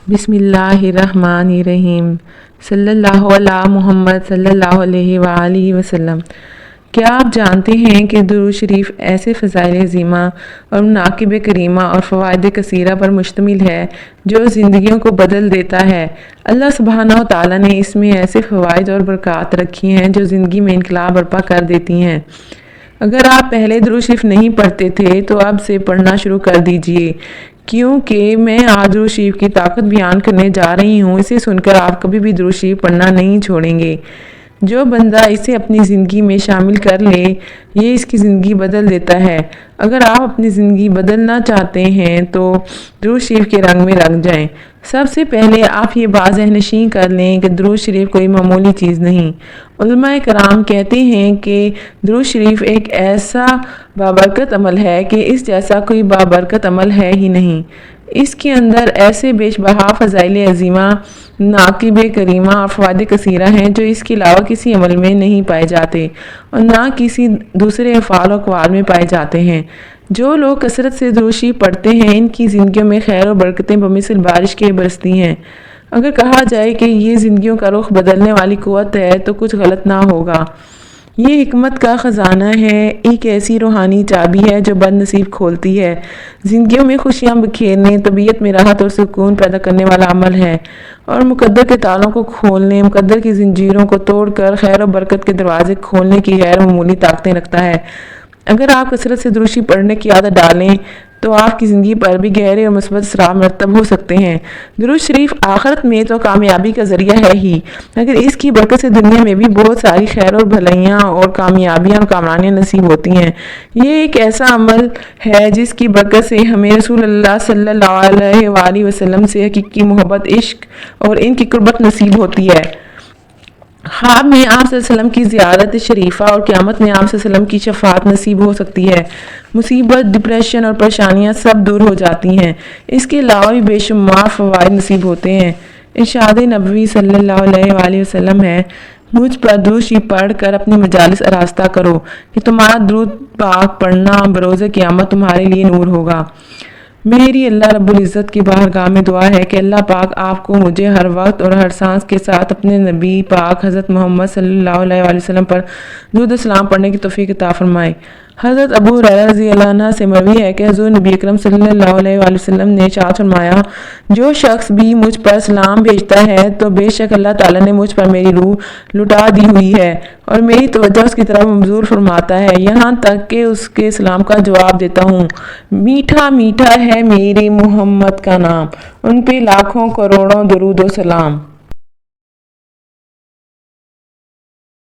بسم اللہ الرحمن الرحیم صلی اللہ علی محمد صلی اللہ علیہ وآلہ وسلم۔ کیا آپ جانتے ہیں کہ درود شریف ایسے فضائل عظیمہ اور مناقب کریمہ اور فوائد کثیرہ پر مشتمل ہے جو زندگیوں کو بدل دیتا ہے۔ اللہ سبحانہ و تعالیٰ نے اس میں ایسے فوائد اور برکات رکھی ہیں جو زندگی میں انقلاب برپا کر دیتی ہیں۔ اگر آپ پہلے درود شریف نہیں پڑھتے تھے تو اب سے پڑھنا شروع کر دیجئے، کیونکہ میں آج درود شریف کی طاقت بیان کرنے جا رہی ہوں۔ اسے سن کر آپ کبھی بھی درود شریف پڑھنا نہیں چھوڑیں گے۔ جو بندہ اسے اپنی زندگی میں شامل کر لے، یہ اس کی زندگی بدل دیتا ہے۔ اگر آپ اپنی زندگی بدلنا چاہتے ہیں تو درود شریف کے رنگ میں رنگ جائیں۔ سب سے پہلے آپ یہ بات ذہن نشین کر لیں کہ درود شریف کوئی معمولی چیز نہیں۔ علماء کرام کہتے ہیں کہ درود شریف ایک ایسا بابرکت عمل ہے کہ اس جیسا کوئی بابرکت عمل ہے ہی نہیں۔ اس کے اندر ایسے بیش بہا فضائل عظیمہ، مناقب کریمہ اور فوائد کثیرہ ہیں جو اس کے علاوہ کسی عمل میں نہیں پائے جاتے اور نہ کسی دوسرے افعال و اقوال میں پائے جاتے ہیں۔ جو لوگ کثرت سے درود شریف پڑھتے ہیں ان کی زندگیوں میں خیر و برکتیں بمثل بارش کے برستی ہیں۔ اگر کہا جائے کہ یہ زندگیوں کا رخ بدلنے والی قوت ہے تو کچھ غلط نہ ہوگا۔ یہ حکمت کا خزانہ ہے، ایک ایسی روحانی چابی ہے جو بد نصیب کھولتی ہے۔ زندگیوں میں خوشیاں بکھیرنے، طبیعت میں راحت اور سکون پیدا کرنے والا عمل ہے اور مقدر کے تالوں کو کھولنے، مقدر کی زنجیروں کو توڑ کر خیر و برکت کے دروازے کھولنے کی غیر معمولی طاقتیں رکھتا ہے۔ اگر آپ کثرت سے درود شریف پڑھنے کی عادت ڈالیں تو آپ کی زندگی پر بھی گہرے اور مثبت اثرات مرتب ہو سکتے ہیں۔ درود شریف آخرت میں تو کامیابی کا ذریعہ ہے ہی، مگر اس کی برکت سے دنیا میں بھی بہت ساری خیر اور بھلائیاں اور کامیابیاں اور کامرانیاں نصیب ہوتی ہیں۔ یہ ایک ایسا عمل ہے جس کی برکت سے ہمیں رسول اللہ صلی اللہ علیہ وآلہ وسلم سے حقیقی محبت، عشق اور ان کی قربت نصیب ہوتی ہے۔ خواب میں آپ صلی اللہ علیہ وسلم کی زیارت شریفہ اور قیامت میں آپ صلی اللہ علیہ وسلم کی شفاعت نصیب ہو سکتی ہے۔ مصیبت، ڈپریشن اور پریشانیاں سب دور ہو جاتی ہیں۔ اس کے علاوہ بھی بے شمار فوائد نصیب ہوتے ہیں۔ ارشاد نبوی صلی اللہ علیہ وآلہ وسلم ہے، مجھ پر درود شریف پڑھ کر اپنی مجالس آراستہ کرو کہ تمہارا درود پاک پڑھنا بروز قیامت تمہارے لیے نور ہوگا۔ میری اللہ رب العزت کی بارگاہ میں دعا ہے کہ اللہ پاک آپ کو مجھے ہر وقت اور ہر سانس کے ساتھ اپنے نبی پاک حضرت محمد صلی اللہ علیہ وآلہ وسلم پر درود و سلام پڑھنے کی توفیق عطا فرمائے۔ حضرت ابو ہریرہ رضی اللہ عنہ سے مروی ہے کہ حضور نبی اکرم صلی اللہ علیہ وآلہ وسلم نے ارشاد فرمایا، جو شخص بھی مجھ پر سلام بھیجتا ہے تو بے شک اللہ تعالیٰ نے مجھ پر میری روح لٹا دی ہوئی ہے اور میری توجہ اس کی طرف مبذول فرماتا ہے، یہاں تک کہ اس کے سلام کا جواب دیتا ہوں۔ میٹھا میٹھا ہے میرے محمد کا نام، ان پہ لاکھوں کروڑوں درود و سلام۔